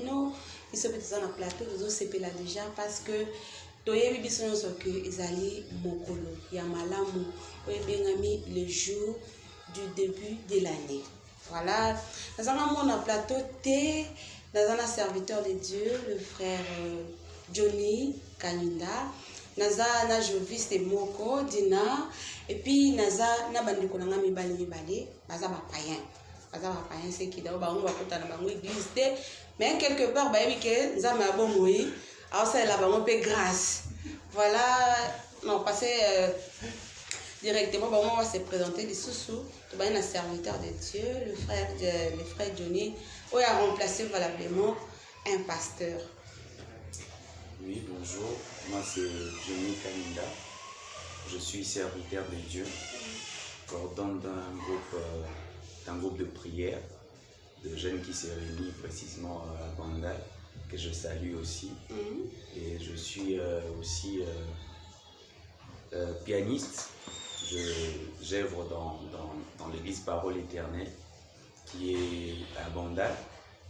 bino ils se mettent dans un plateau de CP là déjà parce que toyebi biso nyonso ke ezali mokolo ya malamu oyo ebengami le jour du début de l'année. Voilà, nous avons mon plateau T, dans un serviteur de Dieu, le frère Johnny Kanyinda, naza na joviste moko Dina, et puis naza na bandeko na ngami bali baza ba païen. Baza ba païen c'est qui d'abord bango bakota na bango église te, mais quelque part ba yebi ke nzambe abomoi, alors ça la bango pe grâce. Voilà, non passer directement, on va se présenter des sous-sous. Tu vas un serviteur de Dieu, le frère Johnny, où il a remplacé valablement un pasteur. Oui, bonjour. Moi, c'est Johnny Kanyinda. Je suis serviteur de Dieu, coordonne d'un groupe de prière de jeunes qui se réunissent précisément à Bandal, que je salue aussi. Et je suis aussi pianiste. J'œuvre dans l'église Parole Éternelle qui est à Bandal,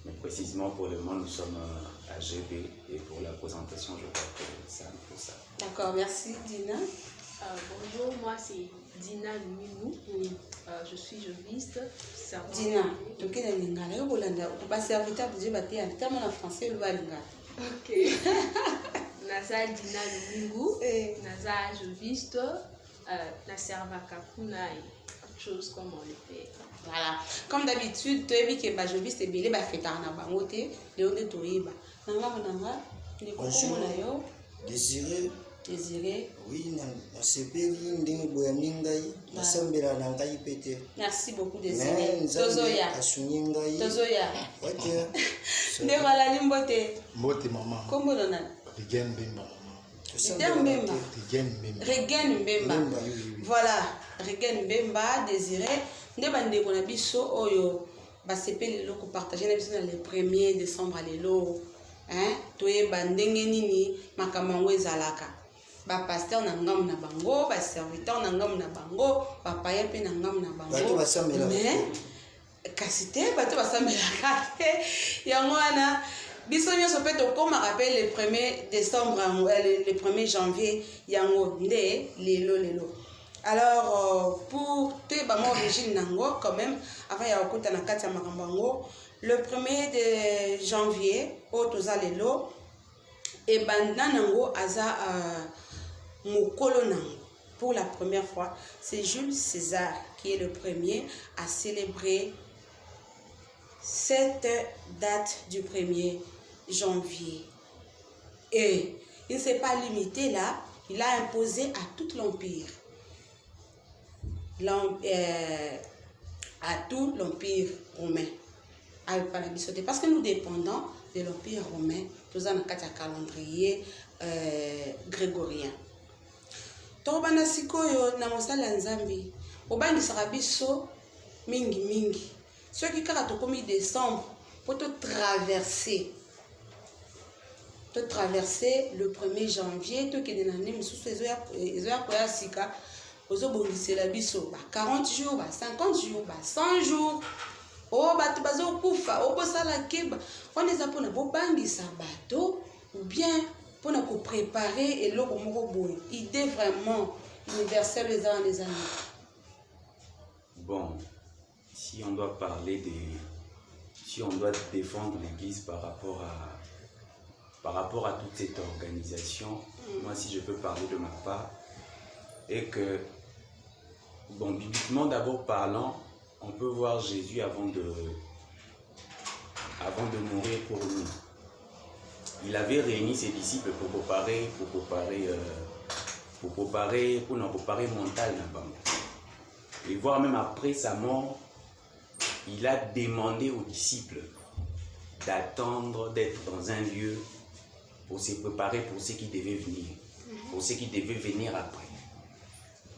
mais précisément pour le moment nous sommes à GB et pour la présentation je crois que c'est un peu ça. D'accord, merci Dina. Bonjour, moi c'est Dina Lumimou, je suis joviste. Dina, tu es dans l'ingala, tu es serviteur de Dieu, tu es en français, tu es l'ingala. Ok. Naza Dina Lumimou, Naza joviste. La servaka kuna autre chose comme on le fait. Voilà, comme d'habitude tu as vu que bah je vis c'est belé bah fait na bango te de on to yiba nanga ni ko yo Désiré oui na sepeli ndenge boyani ngai nasambela na ngai pete. Merci beaucoup Désiré tozoya tozoya ok nde wala limbote mbote maman kombo dona Regen Mbemba. Regen Mbemba. Voilà, Regen Mbemba, Désiré. Nde bande kona biso oyo ba sepeli loko partager na biso na le 1er décembre lelo. Hein? Toye bandenge nini makamango ezalaka. Ba pasteur na ngam na bango, ba serviteur na ngam na bango, ba païen pe na ngam na bango. Bato basambela. Mais kasite bato basambela kate. Yango wana biso nyonso pe tokoma rappel le 1er décembre le 1er janvier yango nde lelo. Alors pour te ba mo origine nango quand même avant ya okuta na kati ya makambango le 1er de janvier au toza lelo et banda nango aza mokolo nango pour la première fois c'est Jules César qui est le premier à célébrer cette date du 1er janvier. Et il ne s'est pas limité là, il a imposé à tout l'Empire. À tout l'Empire romain. Parce que nous dépendons de l'Empire romain, nous avons un calendrier grégorien. Tobana sikoyo na mosala nzambi, obandisaka biso mingi. Ceux qui kaka tokomi décembre pour te traverser le 1er janvier to ke na nemi susu ezoya koya sika ozobongisela biso ba 40 jours ba 50 jours ba 100 jours o bato bazokufa o bosala keba on eza pona bobangisa bato ou bien pona ko préparer eloko moko boye idée vraiment universelle les années. Bon, si on doit si on doit défendre l'église par rapport à toute cette organisation, moi si je peux parler de ma part, et que, bon, bibliquement d'abord parlant, on peut voir Jésus avant de mourir pour nous. Il avait réuni ses disciples pour préparer mental. Et voir même après sa mort, il a demandé aux disciples d'attendre d'être dans un lieu pour se préparer pour ce qui devait venir, pour ce qui devait venir après.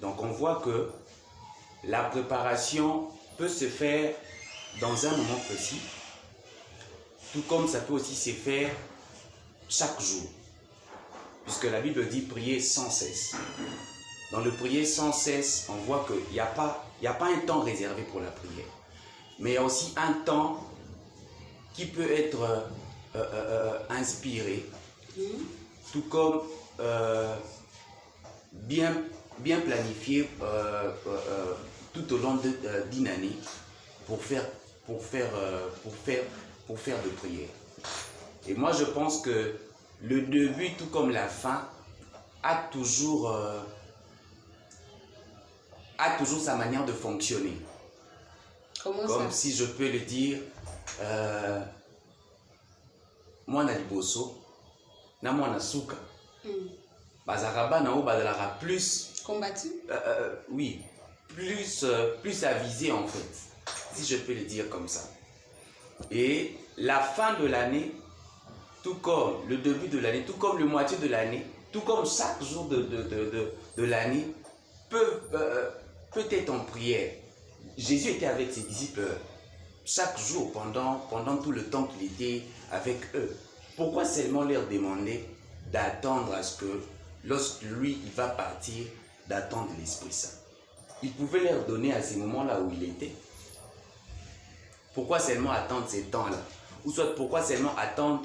Donc on voit que la préparation peut se faire dans un moment précis, tout comme ça peut aussi se faire chaque jour, puisque la Bible dit prier sans cesse. Dans le prier sans cesse, on voit qu'il n'y a pas un temps réservé pour la prière, mais il y a aussi un temps qui peut être inspiré, tout comme bien planifié tout au long d'une année pour faire de prières. Et moi, je pense que le début, tout comme la fin, a toujours sa manière de fonctionner. Comme si je peux le dire, moi na liboso, na moi na souka. Bazaraba na o bazalara plus combattu. Oui, plus avisé en fait, si je peux le dire comme ça. Et la fin de l'année, tout comme le début de l'année, tout comme le moitié de l'année, tout comme chaque jour de l'année, peut être en prière. Jésus était avec ses disciples chaque jour, pendant tout le temps qu'il était avec eux. Pourquoi seulement leur demander d'attendre à ce que, lorsque lui, il va partir, d'attendre l'Esprit Saint? Il pouvait leur donner à ces moments-là où il était. Pourquoi seulement attendre ces temps-là? Ou soit pourquoi seulement attendre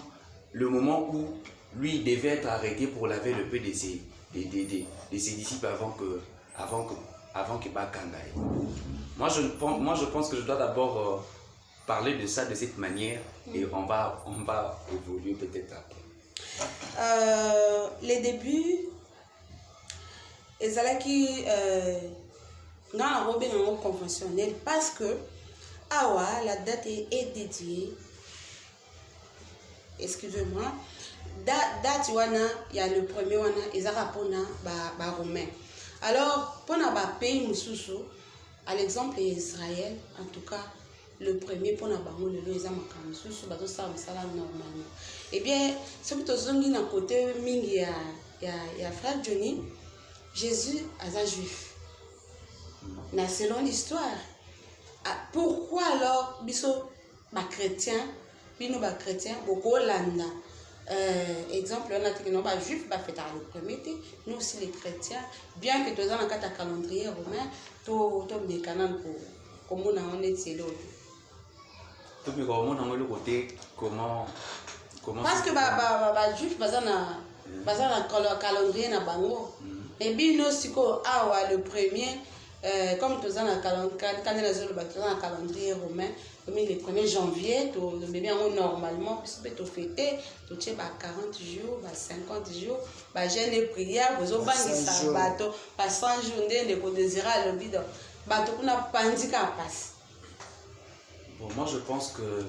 le moment où lui devait être arrêté pour laver le pied de ses disciples avant qu'il bat Kangaï? Moi, je pense que je dois d'abord parler de ça de cette manière et on va évoluer peut-être après. Les débuts, ezalaki dans la robe conventionnelle parce que la date est dédiée. Excusez-moi. Date wana ya le premier wana ezaka pona ba romain. Alors pona ba pays mususu, à l'exemple Israël, en tout cas le premier pona bango lelo eza makambo mususu bazo sala misala normalement. Eh bien, ce que tozongi na côté mingi ya frère Johnny, Jésus aza juif. Mais selon l'histoire, pourquoi alors biso ba chrétien, bino ba chrétien boko landa exemple on a dit que non ba juif ba fêter le premier té, nous aussi les chrétiens, bien que tous dans le calendrier romain to mekanan ko mona on est c'est l'autre. To bi ko mona ngolo côté comment parce que ba juif bazana calendrier na bango. Et bino siko awa le premier comme tous dans le calendrier romain, le 1er janvier, normalement, puisque tu fêter, tu as 40 jours, 50 jours, jeûne et prière, vous avez 100 jours, 100 jours, de désirer le bidon. Tu n'as pas dit qu'à passe. Bon, moi je pense que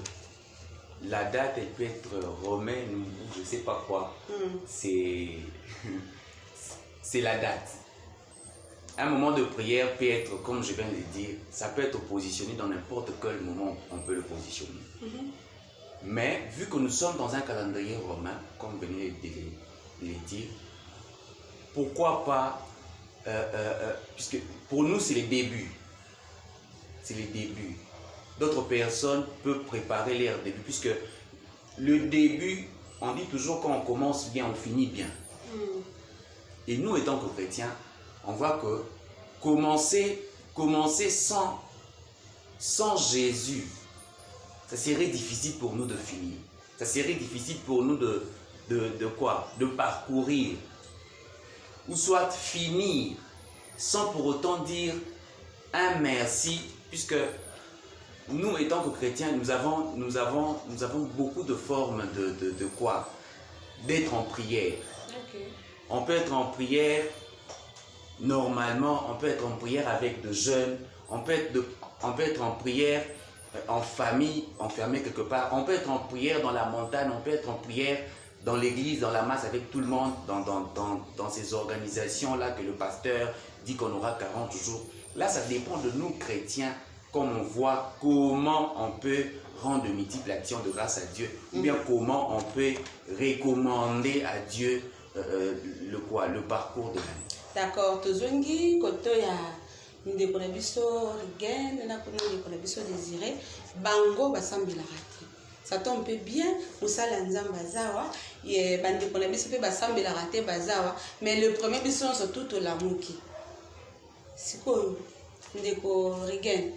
la date, elle peut être romaine, je ne sais pas quoi. C'est la date. Un moment de prière peut être, comme je viens de le dire, ça peut être positionné dans n'importe quel moment, on peut le positionner. Mais vu que nous sommes dans un calendrier romain, comme vous venez de le dire, pourquoi pas, puisque pour nous c'est les débuts. C'est les débuts. D'autres personnes peuvent préparer leur début, puisque le début, on dit toujours quand on commence bien, on finit bien. Et nous, étant que chrétiens, on voit que commencer sans Jésus, ça serait difficile pour nous de finir. Ça serait difficile pour nous de quoi? De parcourir. Ou soit finir sans pour autant dire un merci, puisque nous, étant que chrétiens, nous avons beaucoup de formes de quoi? D'être en prière. Okay. On peut être en prière. Normalement, on peut être en prière avec de jeunes, on peut être en prière en famille, enfermé quelque part, on peut être en prière dans la montagne, on peut être en prière dans l'église, dans la masse avec tout le monde, dans ces organisations-là que le pasteur dit qu'on aura 40 jours. Là, ça dépend de nous chrétiens, comme on voit comment on peut rendre de multiples actions de grâce à Dieu, ou bien comment on peut recommander à Dieu le parcours de l'année. D'accord, tozongi koto ya ndeko na biso Rigen na kono ndeko na biso Désiré bango basambela raté. Ça tombe bien musala nzamba zawa ye bandeko na biso pe basambela raté bazawa, mais le premier biso surtout to la muki. Siko ndeko Rigen.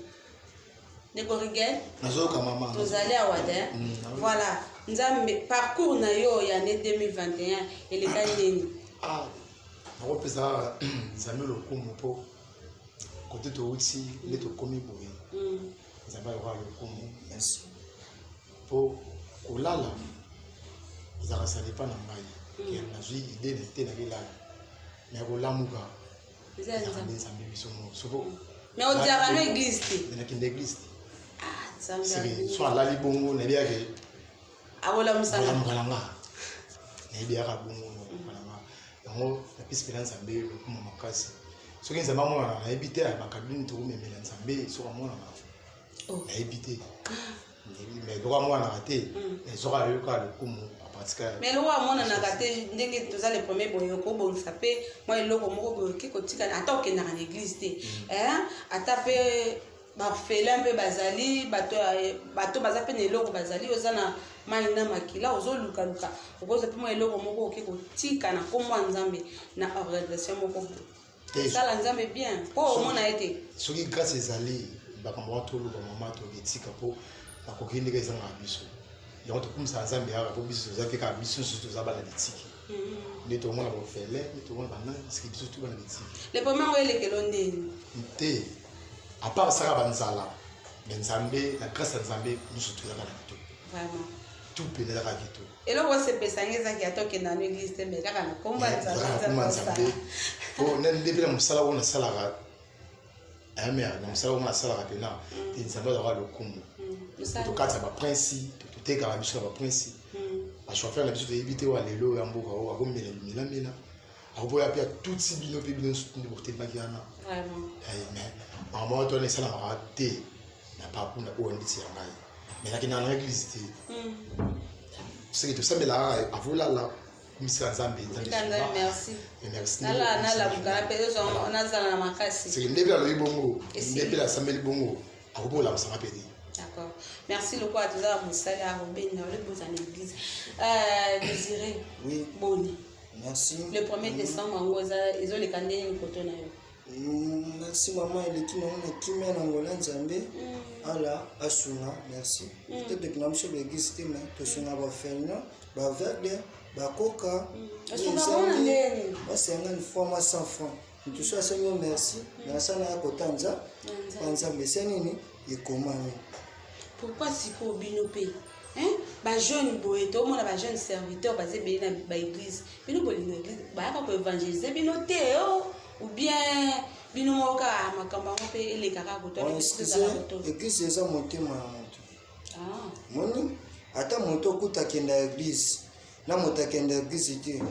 Ndeko Rigen. Nazoka mama. Tozali awada. Voilà. nzambe parcours na yo ya année 2021 eleka nini? nakopesa nzambe lokumu mpo kote touti nde tokomi boye. nzambe ayoka lokumu Merci. mpo kolala ezalaka ça dépend na ngai nazwi ide na te nakelala me kolamuka ezalaka nde nzambe biso moso. Mais odiaka no église te? nakende église te Nzambe so alali bongo nayebiyake awolamusanga olamukalanga nayebiyaka bongo namukalanga yango napesi mpena nzambe lokumu makasi soki nzambe amonana nayebi te bakabini tokomemela nzambe soki amonana nayebi te mais loko amonanaka te soki ayoka lokumu apratika. mais loko amonanaka te ndenge toza le premier boye okobongisa mpe mwa eloko moko boye oki kotika ata okendaka na église te ata mpe baorphelin mpe bazali bato baza mpe na eloko bazali oza na mai na makila ozolukaluka okozwa mpe mwa eloko moko oki kotika na komwa nzambe na organisation moko boye esala nzambe bien mpo omona ye te. soki grâce ezali bakambo wana toluka mama toketika mpo bakoki ndenge ezangaka biso yango tokumisaka nzambe yaka mpo biso toza mpe kaka biso nyonso toza bana litiki nde tomona baofele nde tomona banani siki biso tu bana litiki. le premier ngo elekelo ndeni te apart saka banzala me nzambe na grâce ya nzambe nyonso tozaka na kitoko vraiment tout mpe ezaka kitoko. eloko osepesango ezaki ata okenda no église te me kaka na komba nzambe mpo nde mpe na mosala oyo nasalaka ayamea na mosala oyo nasalaka mpena te nzambe azalaka lokumu tokatisa baprinsi totekaka biso na baprinsi bachauffeur na biso toyebi te oyo lelo ya mboka oyo akomela milamela akoboya mpe atuti bino mpe bino nde botelemaki wana mais mama to wana esalamaka te na parcours na oyo ndeti ya ngai mais nakendaka na église te soki tosambelaka avolala komisika nzambe nazala na makasi soki nde mpe alobi bongo nde mpe asambeli bongo akoki olamisanga mpe te. D'accord. Merci le quoi toza mosali ya robeni na oleboza na église. Désiré. Oui. Boni. Merci. Le 1er décembre ngo ezoleka ndeni koto na yo. Merci maman eleki nango na kimia na ngola nzambe ala asuna merci peut-être que namso l'église te mais tosuna bafelina baveugle bakoka basenga une fois moi 100 francs ntuso asengi merci nasala ya kotanza nzambe esenini ekomami. Pourquoi si pour bino pe ba jeune boye to mona ba jeune serviteur baze be na ba église bino bolingo église ba ka ko évangéliser bino te ou bien bino moka makamba ngo pe elekaka ko to église eza motema ya moto moni ata moto okuta kenda église na moto akenda église te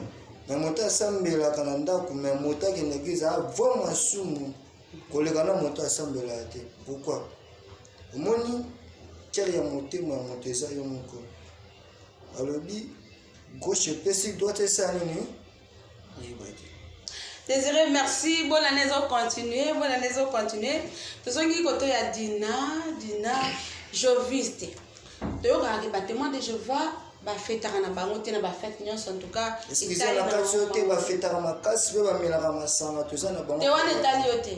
na moto asambelaka na ndako me moto akenda église avwa masumu koleka na moto asambelaka te. Pourquoi? Omoni tiare ya motema ya moto eza yo moko alobi gauche epesi droite esa nini yeba te. Désiré, merci. Bonne année, on continue. Bonne année, on continue. Tout ce qui est Dina, Joviste. Tu as témoin de Jéhovah, ba fête na bango te na ba fête nyonso en tout cas. Excusez la carte te ba fête na makasi be ba melaka masanga toza na bango. Te wana etali yote.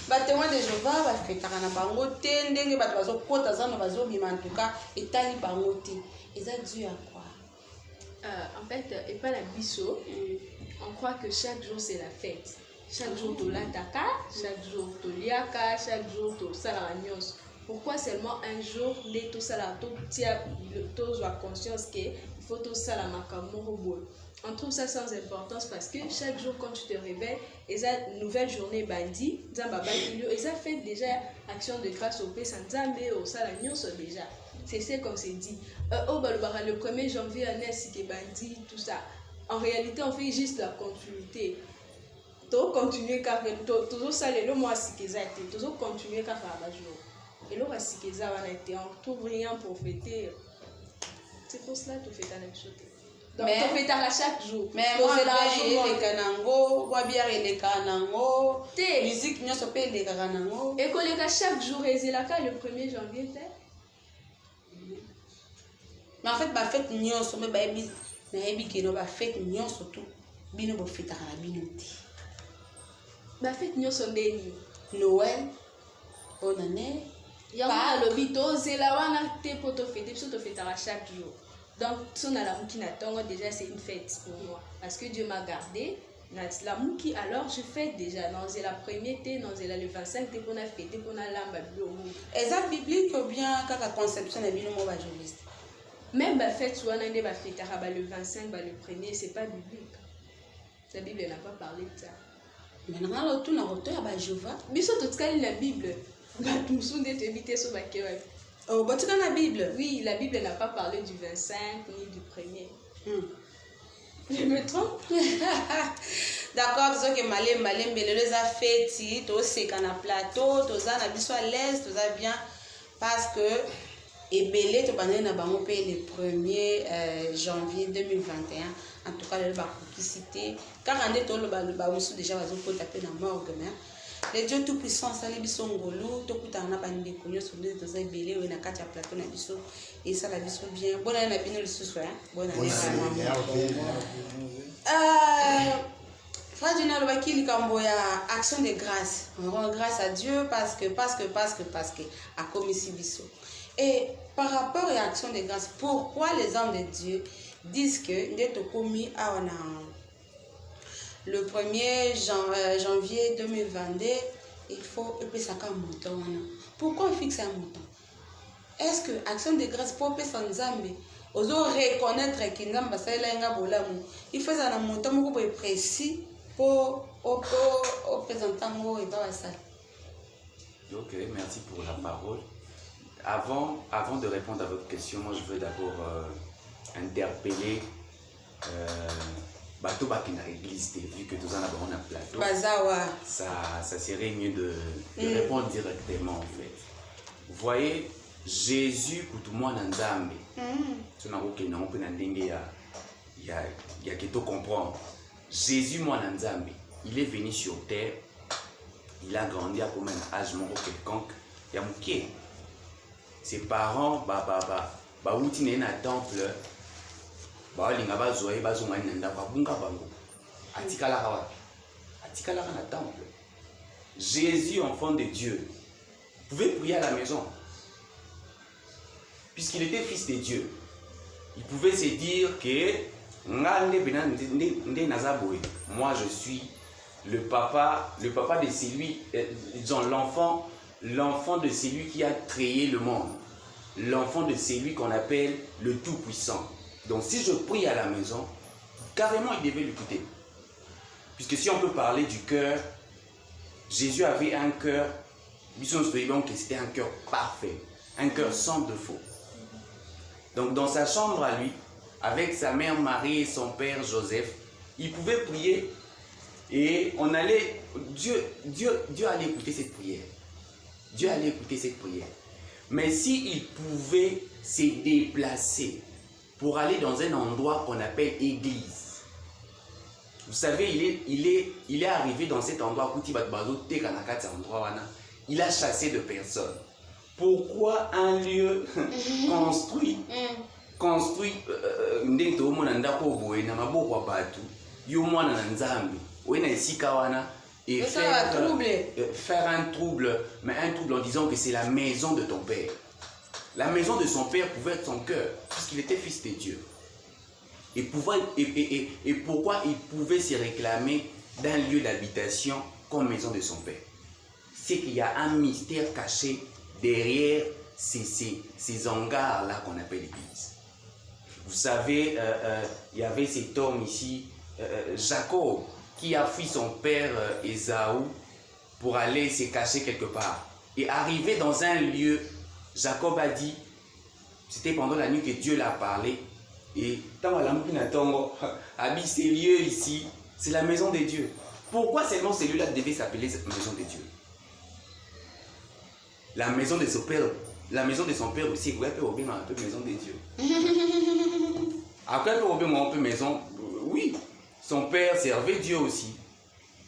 Ba témoin de Jéhovah ba fête na bango te ndenge ba bazo kota za na bazo bima en tout cas etali bango te. Eza dû à quoi? En fait, et pas la bisso. On croit que chaque jour c'est la fête. Chaque jour tu l'ataka, chaque jour tu liaka, chaque jour tu salarios. Pourquoi seulement un jour les tout ça tous a conscience que il faut tout ça la makamoro. On trouve ça sans importance parce que chaque jour quand tu te réveilles, et ça nouvelle journée bandi, zamba bandilio, et ça fait déjà action de grâce au pays Sanzambe au salarios déjà. C'est comme c'est dit. Le 1er janvier, on est bandi, tout ça. En réalité, on fait juste la continuité. Tout continuer car tout ça, le mois si ça été, tout continuer car à jour. Et le si ça a été, on trouve rien pour fêter. C'est pour cela que tu fais ta même chose. Donc, tu fais à chaque jour. Mais moi, les canangos, moi bien les canangos, musique n'y a pas les canangos. Et que chaque jour, et c'est la cas le 1er janvier, mais en fait, ma fête n'y a pas de na yebi keno ba fête nyonso tu bino bo fêta na bino ti ba fête nyonso ndeni Noël bonne année Yango lobi tozela wana te po to fêter, biso to fêtera chaque jour. Donc son ala muki na tongo déjà c'est une fête pour moi parce que Dieu m'a gardé. La muki alors je fête déjà non c'est la première té non c'est le 25 té pour na fêter pour na lamba bio. Est ça biblique ou bien kaka conception na bino mo ba juriste? Même la fête soit n'ende ba fêtera ba le 25 ba le premier c'est pas biblique. La Bible n'a pas parlé de ça. Maintenant le tout na roto ya ba Jéhovah. Biso to tkali la Bible. Ba tumsunde te bité so ba kewa. Oh, bah tu dans la Bible? Oui, la Bible n'a pas parlé du 25 ni du premier. Je me trompe? D'accord, tu sais que malem les a fait si tu sais qu'on a plateau, tu as na biso à l'aise, tu as bien parce que et belé tu pendant na bango paye le 1er janvier 2021 en tout cas le ba cité car on est le ba musu déjà va zo taper na morgue mais le Dieu tout puissant ça les biso ngolu to kuta na bande konyo sur les deux belé ou na kati ya plateau na biso et ça la biso bien bon na bino le soir hein bon année Frère Junior Bakili Kamboya, action de grâce. On rend grâce à Dieu parce que à commis biso. Et par rapport à l'action de grâce, pourquoi les hommes de Dieu disent que d'être commis le 1er janvier 2022, il faut ça comme montant. Pourquoi on fixe un montant? Est-ce que action de grâce pour personne Zambé ozo reconnaître que Nzamba salenga bolamu il faut ça un montant beaucoup précis pour présenter moi et pas ça. Ok, merci pour la parole. Avant de répondre à votre question, moi je veux d'abord interpeller Bato Bakina Église, vu que tout ça on a un plateau. Ça serait mieux de répondre directement en fait. Vous voyez, Jésus, pour tout le monde, il y a que tout comprendre. Jésus, moi, il est venu sur terre, il a grandi à comme un âge quelconque, il y a mouké. Ses parents, outi na temple, linga ba zoé ba zonga nenda ba bunga bango. Atikala na temple. Jésus, enfant de Dieu, pouvait prier à la maison. Puisqu'il était fils de Dieu, il pouvait se dire que moi je suis le papa de celui, l'enfant de celui qui a créé le monde, l'enfant de celui qu'on appelle le Tout-Puissant. Donc si je prie à la maison, carrément il devait l'écouter. Puisque si on peut parler du cœur, Jésus avait un cœur, c'était un cœur parfait, un cœur sans défaut. Donc dans sa chambre à lui, avec sa mère Marie et son père Joseph, il pouvait prier et Dieu allait écouter cette prière. Dieu allait écouter cette prière. Mais s'il pouvait se déplacer pour aller dans un endroit qu'on appelle église, vous savez, il est arrivé dans cet endroit où il a chassé de personnes. Pourquoi un lieu construit et faire un trouble, mais un trouble en disant que c'est la maison de ton père. La maison de son père pouvait être son cœur, puisqu'il était fils de Dieu. Et pourquoi il pouvait se réclamer d'un lieu d'habitation comme maison de son père? C'est qu'il y a un mystère caché derrière ces hangars-là qu'on appelle l'église. Vous savez, il y avait cet homme ici, Jacob, qui a fui son père Ésaü pour aller se cacher quelque part. Et arrivé dans un lieu, Jacob a dit, c'était pendant la nuit que Dieu l'a parlé, et habite ces lieux ici, c'est la maison de Dieu. Pourquoi seulement celui-là devait s'appeler maison de Dieu? La maison de son père aussi, vous pouvez bien un peu maison de Dieu. Après, on peut un peu maison, oui, son père servait Dieu aussi.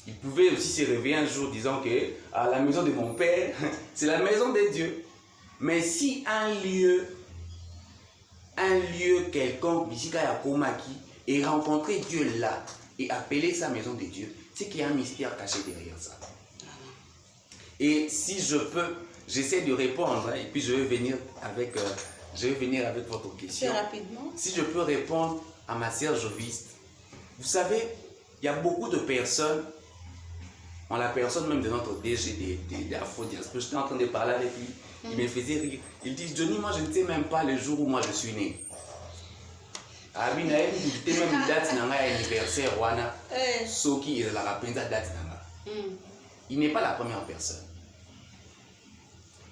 Il pouvait aussi se réveiller un jour disant que à la maison de mon père, c'est la maison de Dieu. Mais si un lieu quelconque, et rencontrer Dieu là, et appeler sa maison de Dieu, c'est qu'il y a un mystère caché derrière ça. Et si je peux j'essaie de répondre, hein, et puis je vais venir avec votre question. Très rapidement. Si je peux répondre à ma sœur Joviste, vous savez, il y a beaucoup de personnes, en la personne même de notre DG d'Afro-Diaspora, j'étais en train de parler avec lui, il me faisait rire. Il dit, Johnny, moi je ne sais même pas le jour où moi je suis né. Ah oui, il y a même date dans l'anniversaire, Soki et la rapenza date dans la. Il n'est pas la première personne.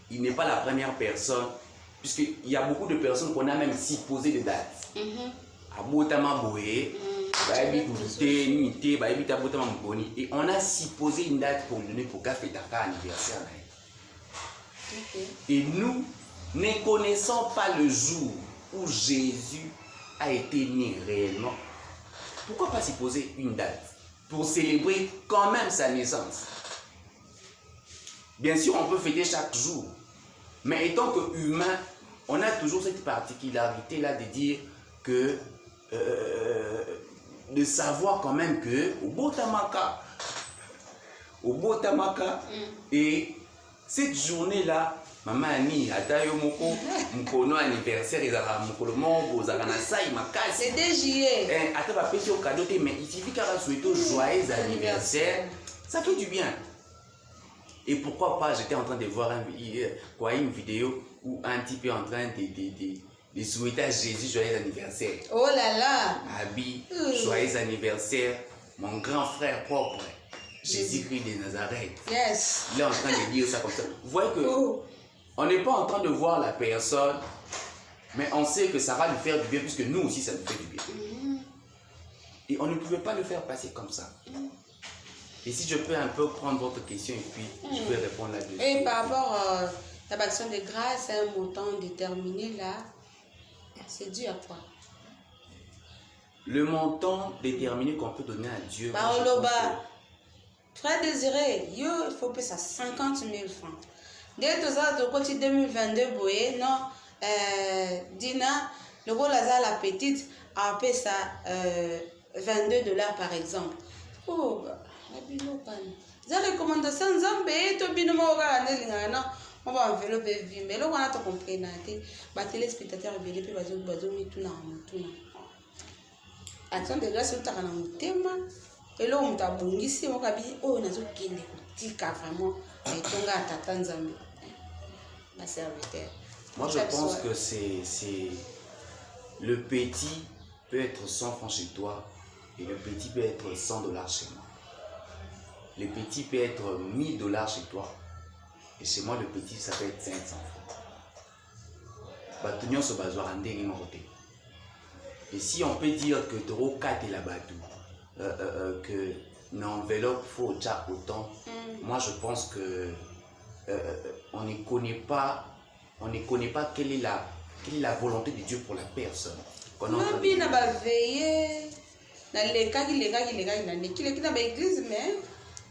Il n'est pas la première personne, puisqu'il y a beaucoup de personnes qu'on a même supposé des dates. Et on a supposé une date pour lui donner pour faire anniversaire. Et nous ne connaissons pas le jour où Jésus a été né réellement. Pourquoi pas supposer une date pour célébrer quand même sa naissance? Bien sûr, on peut fêter chaque jour, mais étant que humain, on a toujours cette particularité-là de dire que, de savoir quand même que au Botamaka, et cette journée-là, maman Annie, Atayo Moko, Mkono anniversaire, ils ont Mokolo Mongo, Zaganasai, Makasi. C'est dès juillet. Attends, va péter au cadeau, mais il suffit qu'elle souhaite un joyeux anniversaire, ça fait du bien. Et pourquoi pas, j'étais en train de voir une vidéo où un type est en train de souhaiter à Jésus joyeux anniversaire. Oh là là! Abi, joyeux anniversaire, mon grand frère propre, Jésus-Christ de Nazareth. Yes. Il est en train de dire ça comme ça. Vous voyez que on n'est pas en train de voir la personne, mais on sait que ça va lui faire du bien, puisque nous aussi ça nous fait du bien. Et on ne pouvait pas le faire passer comme ça. Et si je peux un peu prendre votre question et puis je vais répondre là-dessus. Et par rapport à l'action de grâce, un montant déterminé là, c'est dû à quoi? Le montant déterminé qu'on peut donner à Dieu. Frère Désiré, il faut payer ça 50 000 francs. Dès que ça, de côté 2022, non, Dina, le rôle la petite, a payé ça $22 par exemple. Oh, la recommandation, on va envelopper vie, mais là on a tout compris, les téléspectateurs action de grâce, tu as un thème, et là on t'a bon ici, on a dit, oh, on a dit vraiment, et ton gars t'attend Zambie. Ma serviteur. Moi je pense que c'est le petit peut être 100 francs chez toi, et le petit peut être $100 chez moi. Le petit peut être $1000 chez toi. Et chez moi, le petit, ça peut être 500 francs. Et si on peut dire que Toro 4 est là-bas, que l'enveloppe faut déjà autant, moi je pense que on ne connaît pas quelle est la volonté de Dieu pour la personne.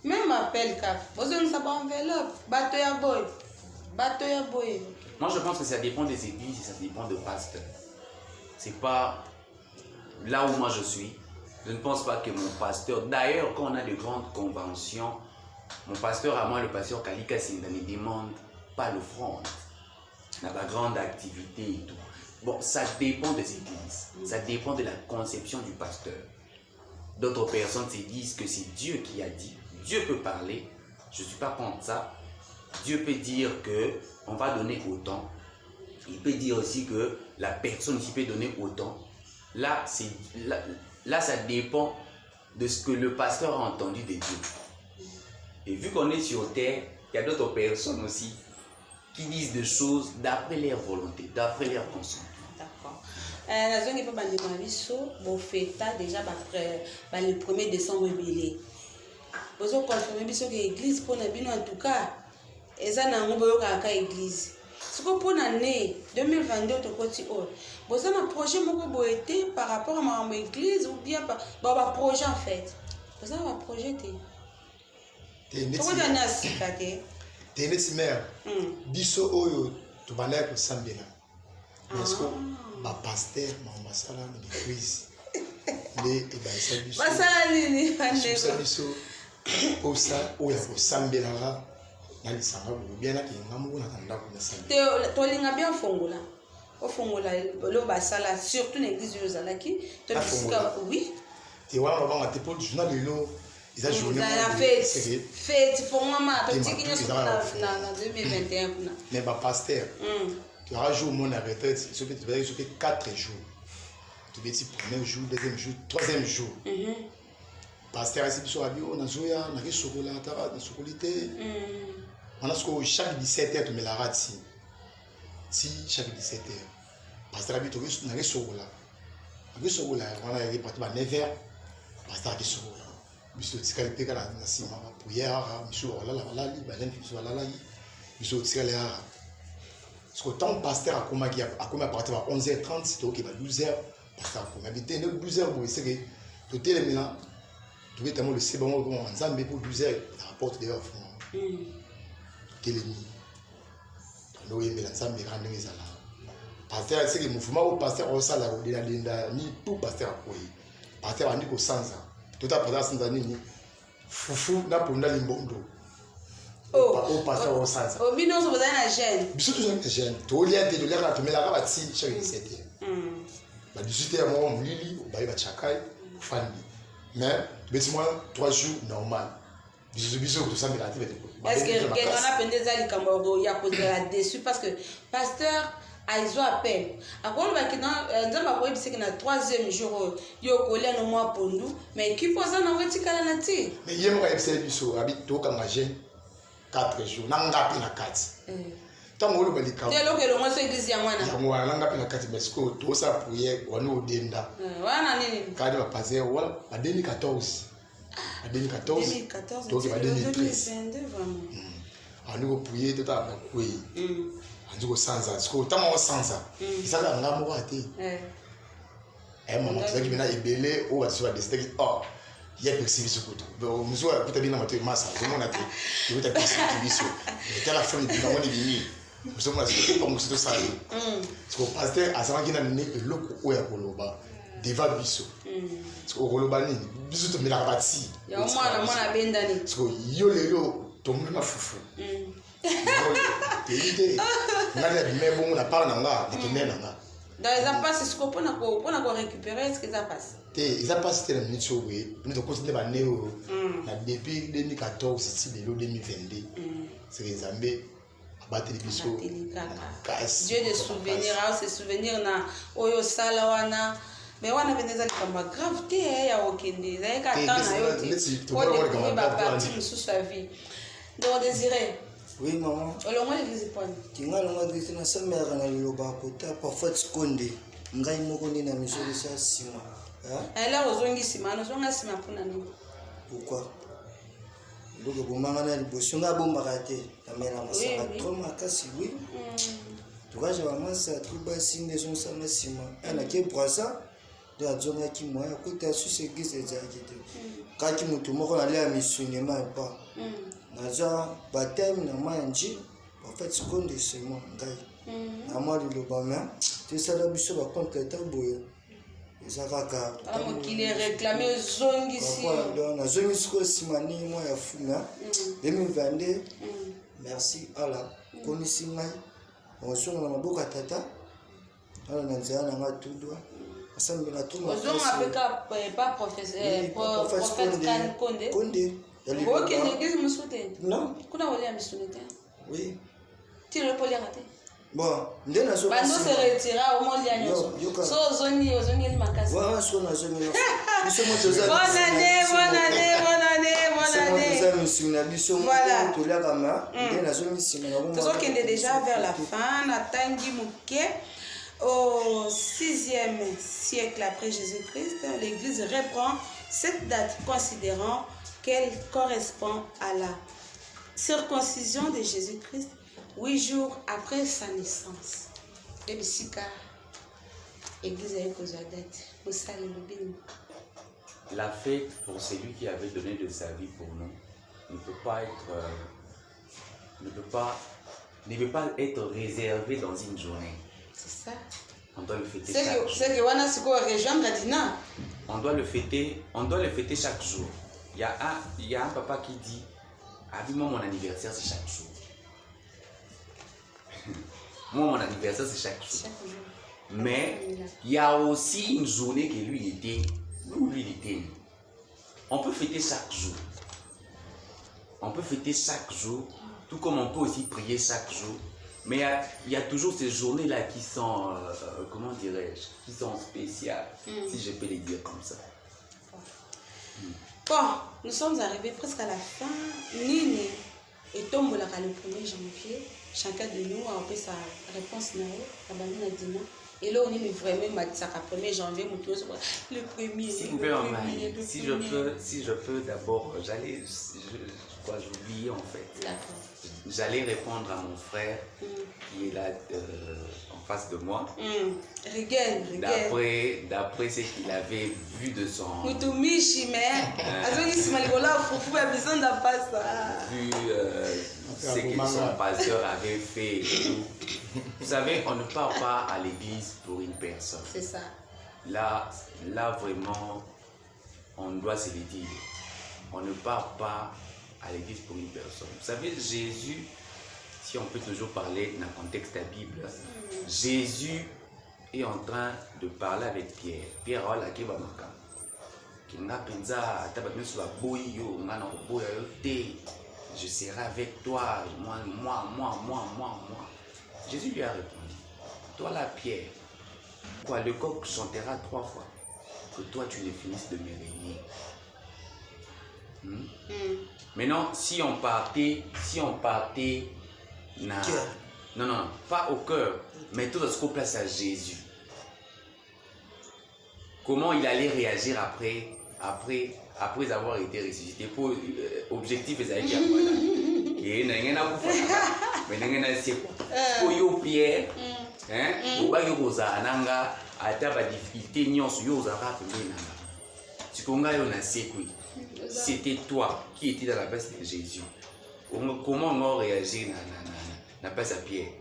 Même appel cap, vous avez une enveloppe, bateau ya boy. Moi je pense que ça dépend des églises et ça dépend de pasteurs. C'est pas là où moi je suis. Je ne pense pas que mon pasteur, d'ailleurs quand on a de grandes conventions, mon pasteur à moi, le pasteur Kalika Sinda, ne demande pas l'offrande. On a la grande activité et tout. Bon, ça dépend des églises, ça dépend de la conception du pasteur. D'autres personnes se disent que c'est Dieu qui a dit. Dieu peut parler, je ne suis pas contre ça. Dieu peut dire qu'on va donner autant. Il peut dire aussi que la personne ici peut donner autant. Là, ça dépend de ce que le pasteur a entendu de Dieu. Et vu qu'on est sur terre, il y a d'autres personnes aussi qui disent des choses d'après leur volonté, d'après leur consentement. D'accord. La zone est pas déjà le 1er décembre. Vous avez confirmé que l'église pour en tout cas, et ça n'a pas l'église. Ce que pour l'année 2022, vous avez un projet par rapport à ma église ou bien par un projet en fait. Vous avez un projet. Pourquoi vous avez un projet? Mère, biso oyo tu bana ko sambela. Est-ce que ma pasteur ma masala na l'église les et ba ça biso. Masala nini biso osa oya ko sambela nalisanga boye bien nakenga moko na ndako nasali tolinga bien fongola ofongola lo basala surtout na église yozalaki to bisika oui te wana babanga te po journal lelo eza journée la fête fongama totiki nyonso na 2021 kuna mais bapaster tu auras jour mon retraite ce que tu vas dire 4 jours tu vas dire premier jour deuxième jour troisième jour pasteur asi biso abi on azoya na kisokola ta na sokolité on a ce que chaque 17h tu me la rate si chaque 17h pasteur abi to na kisokola on a reparti ba 9h pasteur kisokola biso tikali pe kala na sima prière biso la balani biso la biso tikali ha parce que tant pasteur a comme à partir de 11h30 c'est OK 12h pasteur a comme habité 12h bon c'est que tout est là tu veux tellement le c'est bon en Zambie pour 12h la rapporte d'ailleurs tout est l'ennemi nous y la Zambie grande les ala pasteur c'est que mouvement au pasteur au sala au la linda ni tout pasteur a quoi pasteur a dit ko sanza tout à pasteur sanza nini fufu na ponda limbondo au pasteur au sanza au bino so bazana na jeune biso tout ça jeune to lien te lien na to mela ka bati chaque 17h ba 18h mo mulili ba ba chakai fandi mais bêtement 3 jours normal biso tout ça mais la tête est-ce que on a pendeza likambo ya kozela dessus parce que pasteur aizo appel akolo bakina nzamba ko ebiseke na 3e jour yo kolia no mwa pondu mais qui posa na wetikala na ti mais yemo ka ebiseke biso habito kanga jeune 4 jours na ngapi na 4 tango lo balika te lo ke lo ngso église ya mwana ya mwana na ngapi na 4 mais ko to sa prière wana odenda wana nini kadi ba passer wala ba 2014 à 2014 donc ba 2013 vraiment ani ko prier tout à quoi ani ko sanza ko tango sanza isaka ngamo ko ate maman tu sais bina ebele o ba so décider que oh il y a possible ce côté donc nous on peut bien mater massa tout le monde a dit il peut être possible biso et à la fin du moment ni nous sommes là c'est comme ça ça parce que pasteur azama kina ne eloko o ya koloba deva biso parce que koloba ni biso to mila bati ya mwana benda ni parce que yo lelo to muna fufu Pédé, mais bon, on a pas d'anga, de tenir d'anga. Dans les impasses, ce qu'on peut récupérer, est-ce que ça passe? Les impasses, c'était la minute sur oui. Nous avons continué à néo. Depuis 2014, c'est 2022. C'est les Zambés à battre les bisous. Dieu de souvenirs, ces souvenirs na oyo salawana. Mais on a des comme gravité ya okende. Zaye ka tana yote. Pour découvrir ba partie sous sa vie. Donc Désiré. Oui, maman. Alors, moi, je pas. Tu as l'église na sa mère na liloba kota parfois seconde. Ngai moko ni na miso de sa sima. Alors, ozongi sima, ozonga sima pona ni. Pourquoi? Donc bomanga na liboso nga bomaka te. Na mena masaka trop makasi oui. Tu vois, j'ai vraiment ça tout bas signe des gens sama sima. Ana ke brasa de azonga ki moi kota sur ce qui se dit. Quand tu mutu moko na le misunema pas. Naza baptême na manji en fait seconde c'est moi ngai na moi le bama te sala biso ba contre ta boyo ezakaka amo qui les réclamer zongi si voilà na zongi siko simani moi ya funa 2022 merci ala konisi ngai on songa na maboka tata ala na nzela na matudwa asambi na tout on zonga pas professeur prophète Konde Ok, l'église me soutient. Non. Kuna wale amisунite. Oui. Tu le peux lire. Bon, ndena so. Bando se retira au monde ya nyoso. So ozongi le makasi. Voilà, so na zongi. Bonne année, bonne année, bonne année, bonne année. Ça me souvient biso. Voilà. To la kama, ndena zongi simana. Tozo kende déjà vers la fin, na tangi muke. Au 6e siècle après Jésus-Christ, l'église reprend cette date considérant qu'elle correspond à la circoncision de Jésus-Christ 8 jours après sa naissance. La fête pour celui qui avait donné de sa vie pour nous ne peut pas être réservée dans une journée. C'est ça. On doit le fêter chaque jour. On doit le fêter chaque jour. Il y a un papa qui dit, dis-moi mon anniversaire c'est chaque jour. Moi, mon anniversaire, c'est chaque jour. Chaque jour. Mais il y a aussi une journée que lui était. Lui, il était. On peut fêter chaque jour. On peut fêter chaque jour, tout comme on peut aussi prier chaque jour. Mais il y a toujours ces journées-là qui sont, comment dirais-je, qui sont spéciales, si je peux les dire comme ça. Bon, nous sommes arrivés presque à la fin. Nini et Tombola le 1er janvier. Chacun de nous a fait sa réponse. Et là, on est vraiment le 1er janvier. Le 1er. S'il vous plaît, si je peux d'abord, j'oubliais en fait. D'accord. J'allais répondre à mon frère qui est là en face de moi. Regarde. D'après ce qu'il avait vu de son... Vu ce que son pasteur avait fait. Vous savez, on ne part pas à l'église pour une personne. C'est ça. Là vraiment, on doit se le dire. On ne part pas à l'église pour une personne. Vous savez, Jésus, si on peut toujours parler dans le contexte de la Bible, Jésus est en train de parler avec Pierre. Pierre, je serai avec toi, moi. Jésus lui a répondu, toi là, Pierre, quoi, le coq chantera 3 fois, que toi tu ne finisses de me régner. Maintenant, si on partait non, pas au cœur, mais tout ce qu'on place à Jésus. Comment il allait réagir après avoir été ressuscité? Pour objectif, c'est qu'il y a Pierre, c'était toi qui étais dans la place de Jésus. Comment on va réagir dans la place à Pierre?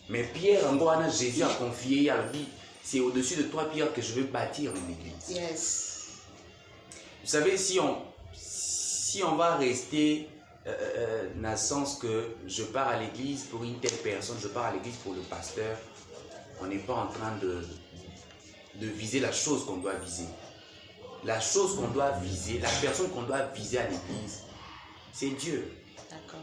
Mais Pierre, Jésus a confié, il a dit, c'est au-dessus de toi, Pierre, que je veux bâtir une église. Yes. Vous savez, si on va rester dans le sens que je pars à l'église pour une telle personne, je pars à l'église pour le pasteur, on n'est pas en train de viser la chose qu'on doit viser. La chose qu'on doit viser, la personne qu'on doit viser à l'église, c'est Dieu. D'accord.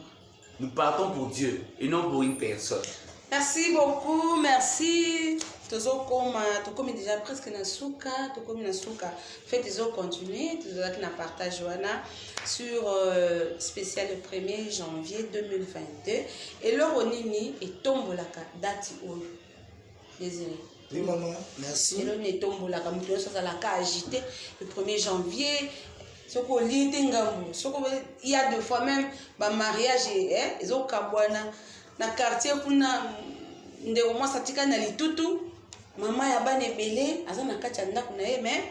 Nous partons pour Dieu et non pour une personne. Merci beaucoup, merci. Tokomi déjà presque na souka, faites continuer, na partage sur spécial le 1er janvier 2022 et là on est Tombolaka date où Désiré. Oui maman, merci. Et là on est Tombolaka mutuo ça la agité le 1er janvier. Il y a des fois même ba mariage ils ont kabwana na quartier kuna ndeko mwasa tika na litutu mama ya bana ebele aza na kati ya ndako na ye mais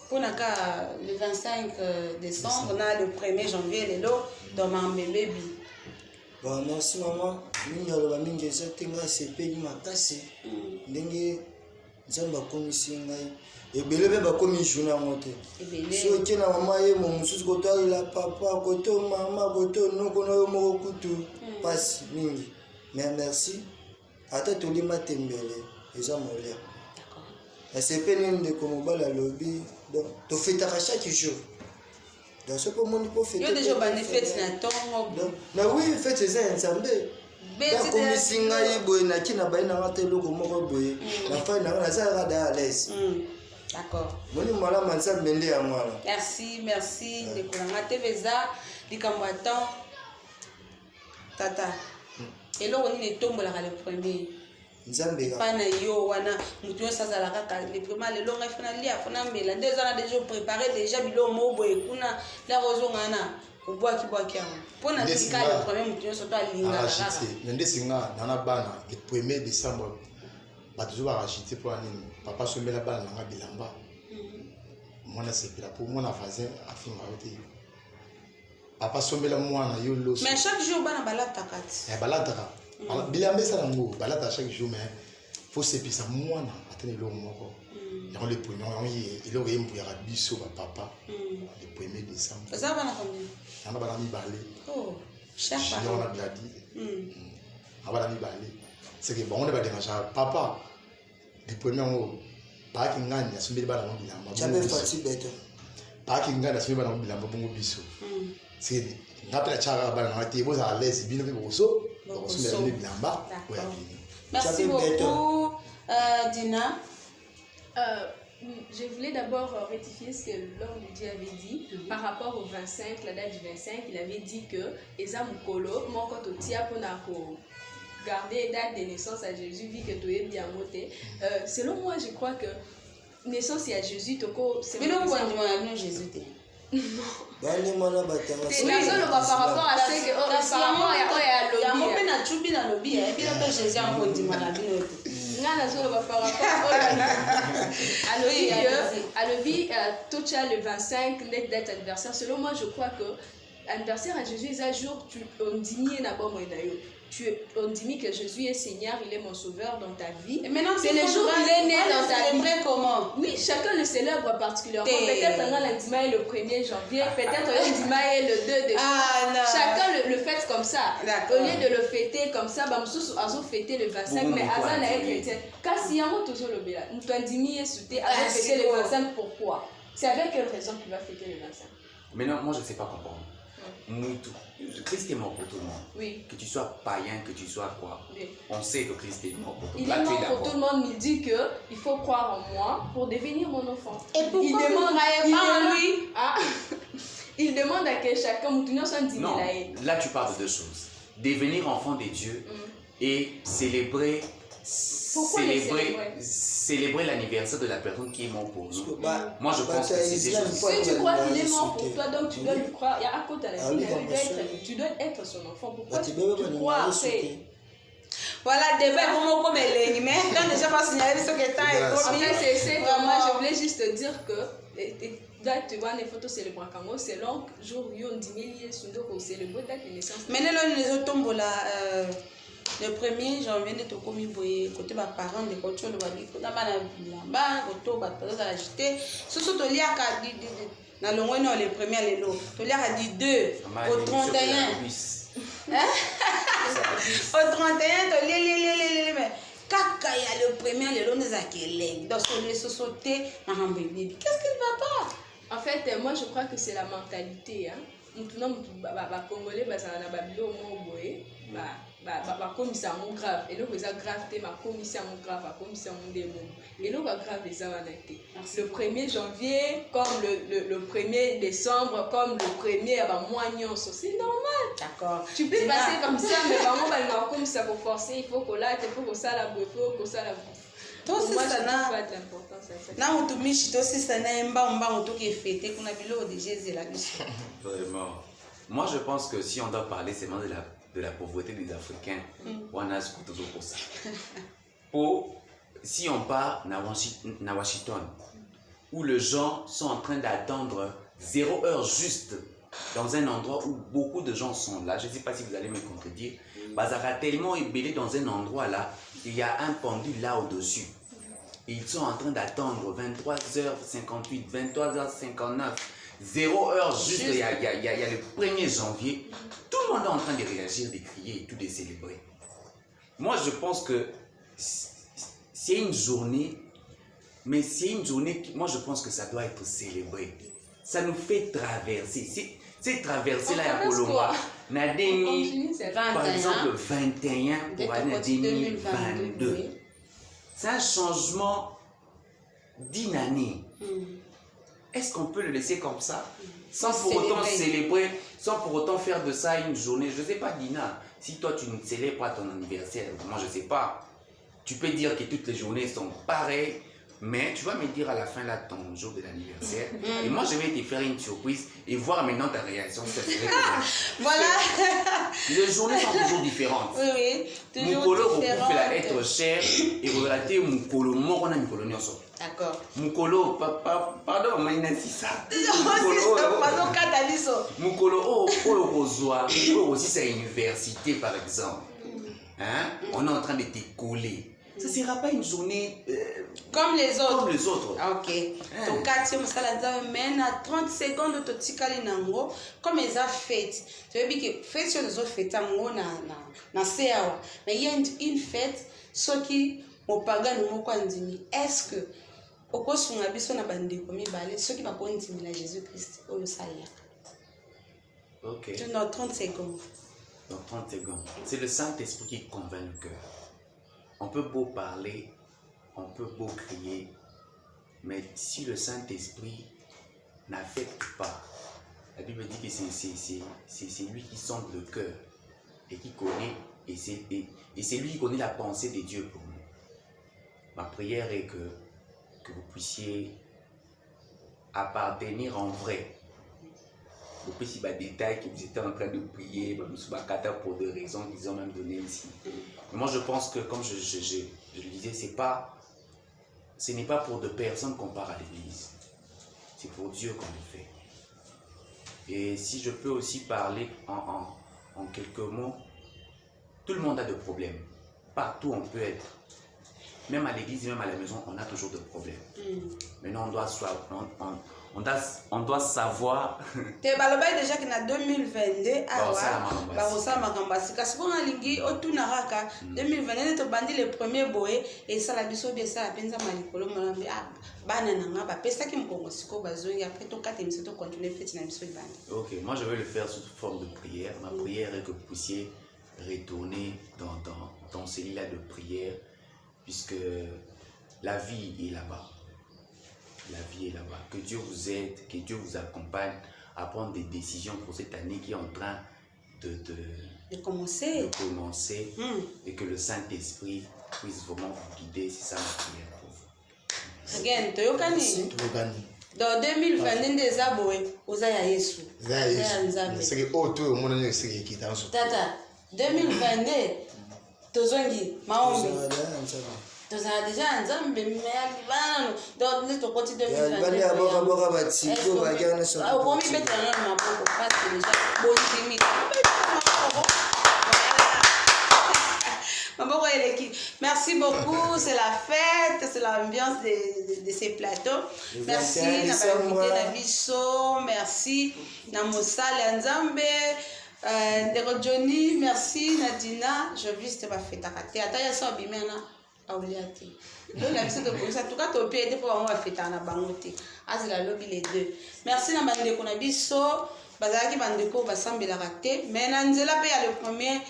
mpona ka le 25 décembre na le 1er janvier lelo dans mambembebi. Bon, merci maman. Mingi aloba mingi eza te ngai asepeli makasi ndenge nzambe akomisi ngai ebele mpe bakomi journée yango te soki na mama ye mo mosusu kotalela papa koto mama koto noko na yo moko kutu pasi mingi. Mais merci. Ata tolima tembele eza molia. Asepeli ndeko mobala lobi donc to fêtera chaque jour. Donc ce pour mon pour fêter. Yo déjà ban fête na tongo. Na oui fête eza nzambe. Bakomisi ngai boye na kina bayi na ngate loko moko boye. La fin na za à l'aise. D'accord. Moni mala mansa mende ya mwana. Merci de kolanga teveza likambo atan tata. Et là on est tombé le 1er. Nzambe pas na yo wana mutu ça za la kaka le premier le long fana lia fana mbela 2 ans déjà préparé déjà bilo mo boye kuna la rozo ngana obwa ki pona tika le premier mutu so to alinga la kaka nende singa nana bana le 1er décembre ba toujours arachité pour anine papa sombela bana nga bilamba mwana sepela pour mwana voisin afinga yote papa sombela mwana yo lo mais chaque jour bana balata kati balata bilamba ça nango balata chaque jour mais faut sepisa mwana atene eloko moko yango le premier yango eloko embuyaka biso bapapa le 1er décembre oza bana combien yango bana mibale junior na bladi abana mibale c'est que bango ne badengageaka papa le premier yango baaki ngani asombeli bana ngo bilamba baaki ngani asombeli bana ngo bilamba bongo biso c'est nga mpe natyaka bana nanga te bozala lese bino mpe bokosombela bino bilamba oya bino. Merci beaucoup, Dina. Je voulais d'abord rectifier ce que l'homme de Dieu avait dit par rapport au 25, la date du 25. Il avait dit que Eza Mukolo, mon quand on tient pour garder date de naissance à Jésus, vu que tu es bien monté. Selon moi, je crois que naissance à Jésus, c'est mais non, moi, Jésus. par rapport à ce que par rapport à lobby à lobby le 25 date anniversaire. Selon moi, je crois que anniversaire à Jésus, un jour on dit on dit que Jésus est Seigneur, il est mon sauveur dans ta vie. Et maintenant, c'est le jour où il est né dans ta vie. Comment? Oui, chacun le célèbre particulièrement. Peut-être un lundi est le 1er janvier, peut-être un lundi est le 2 décembre. Chacun le fête comme ça. Au lieu de le fêter comme ça, on fêter le 25, mais Azan est chrétien. Car si on a toujours le béla, nous t'endimi et souté, Azan fêter le 25, pourquoi? C'est avec quelle raison qu'il va fêter le 25? Mais non, moi je ne sais pas comprendre. Christ est mort pour tout le monde. Oui. Que tu sois païen, que tu sois quoi. Oui. On sait que Christ est mort pour tout le monde. Il est mort pour tout le monde. Il dit qu'il faut croire en moi pour devenir mon enfant. Et pourquoi il demande lui il demande à que chacun non, là tu parles de deux choses. Devenir enfant de Dieu et célébrer l'anniversaire de la personne qui est morte pour nous. Moi je pense que c'est des choses. Si tu crois qu'il est mort pour toi, donc tu dois lui croire. Il y a un côté à la vie, tu dois être son enfant. Pourquoi tu crois après? Voilà, devant comme elle est, mais quand déjà pas signaler ce que tu as. En fait, c'est vraiment, je voulais juste te dire que tu vois les photos c'est le Brakango, c'est long jour où on dit milliers de célébrer date de naissance. Mais les autres tombent là. Le 1er janvier, nous avons mis côté mes parents de contrôle de Wadi. Nous avons agité. Ce sont les liens dans le mois le 1er le 2 au 31. Au 31, mais quand il y a le 1er le nous a dans ce sauté, qu'est-ce qu'il ne va pas? En fait, moi je crois que c'est la mentalité. Nous Congolais, bakomisa yango grave eloko eza grave te bakomisa yango grave bakomisa yango nde momo eloko ya grave eza wana te. Le 1er janvier comme le 1er décembre comme le 1er ya bamois nyonso, c'est normal. D'accord, tu peux passer comme ça, mais bango balinga bakomisa koforcer, il faut kolata, il faut kosala boye, il faut kosala moi je trouve pas de l'importance à ça. Na utumishi to sisa na mba otoke fêter kuna bilo de Jésus la biso. Vraiment. Moi je pense que si on doit parler seulement de la pauvreté des Africains, on a ce que toujours pour ça. Si on part à Washington, où les gens sont en train d'attendre 0 heure juste dans un endroit où beaucoup de gens sont là, je ne sais pas si vous allez me contredire, Bazara tellement ébélé dans un endroit là, il y a un pendule là au-dessus. Ils sont en train d'attendre 23h58, 23h59. 0 heure juste, il y a le 1er janvier, tout le monde est en train de réagir, de crier et tout, de célébrer. Moi, je pense que c'est une journée, mais c'est une journée, moi je pense que ça doit être célébré. Ça nous fait traverser. C'est traverser là à Colomba. Par exemple, 21 pour l'année 2022. C'est un changement d'une année. Est-ce qu'on peut le laisser comme ça, sans pour autant célébrer, sans pour autant faire de ça une journée? Je ne sais pas, Dina, si toi tu ne célèbres pas ton anniversaire, moi je ne sais pas. Tu peux dire que toutes les journées sont pareilles, mais tu vas me dire à la fin là ton jour de l'anniversaire, et moi je vais te faire une surprise et voir maintenant ta réaction. Voilà. Les journées sont toujours différentes. Oui, toujours Mukolo différentes. Mukolo être cher et relater Mukolo moko na Mukolo nyonso. D'accord. Mukolo, pardon, mais il ça. Pardon, Kataliso. Mukolo, aussi c'est université par exemple. Hein? On est en train de t'écouler. Ce ne sera pas une journée comme les autres. Comme les autres. Ok. Donc, quand tu mènes à 30 secondes, tu tikali nango, comme ils ont fait. Tu veux dire que fête sur les autres fêtes, na seawa. Mais il y a une fête, ce qui au pagan ou au est-ce que au cours de la vie, on a bandé comme il balait, ceux qui va pas intimider Jésus-Christ, au le salia. Ok. Dans 30 secondes. Dans 30 secondes. C'est le Saint-Esprit qui convainc le cœur. On peut beau parler, on peut beau crier, mais si le Saint-Esprit n'affecte pas, la Bible dit que c'est lui qui sonde le cœur et qui connaît, et c'est lui qui connaît la pensée de Dieu pour nous. Ma prière est que vous puissiez appartenir en vrai. Vous puissiez des détails que vous étiez en train de prier, pour des raisons qu'ils ont même données ici. Mais moi je pense que, comme je le disais, ce n'est pas pour de personnes qu'on part à l'église. C'est pour Dieu qu'on le fait. Et si je peux aussi parler en quelques mots, tout le monde a des problèmes. Partout on peut être. Même à l'église, même à la maison, on a toujours des problèmes. Maintenant, on doit savoir. Tu as déjà que en 2022, parce qu'on a lingi au tunaraka 2022 tu bandi le premier boy et ça la biso bien ça penza malikolo malambi banana ngaba pesa ki mkongo siko bazongi après to kate miso to continuer fête na biso bandi. OK, moi je vais le faire sous forme de prière. Ma prière est que vous puissiez retourner dans ces lits-là de prière, puisque la vie est là-bas. La vie est là-bas. Que Dieu vous aide, que Dieu vous accompagne à prendre des décisions pour cette année qui est en train de commencer. Et que le Saint-Esprit puisse vraiment vous guider. C'est ça ma prière pour vous. Regarde, dans 2022, des aboués, vous avez Yesu. Tata, 2022, tozongi, maombi. Tu as déjà un homme, mais dans notre côté 2022. Merci beaucoup, c'est la fête, c'est l'ambiance de ces plateaux. Merci, merci, Namosal Nzambe, Ndeko Johnny, merci, Nadina, je vis cette fête à rater. Attends, ça bimena. Auliati. Donc la visite de police, en tout cas, tu peux aider pour avoir fait un abangoté. Ah, c'est la lobby les deux. Merci na bande konabiso, bazaki bande ko basambe la raté. Mais nanzela pe ya le 1er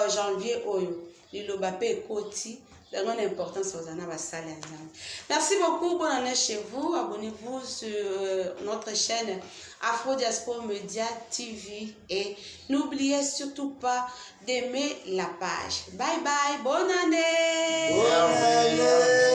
janvier oyo. Lilo bape koti. La grande importance aux années basale ensemble. Merci beaucoup, bonne année chez vous. Abonnez-vous sur notre chaîne Afro Diaspora Media TV et n'oubliez surtout pas d'aimer la page. Bye bye, bonne année. Bonne année.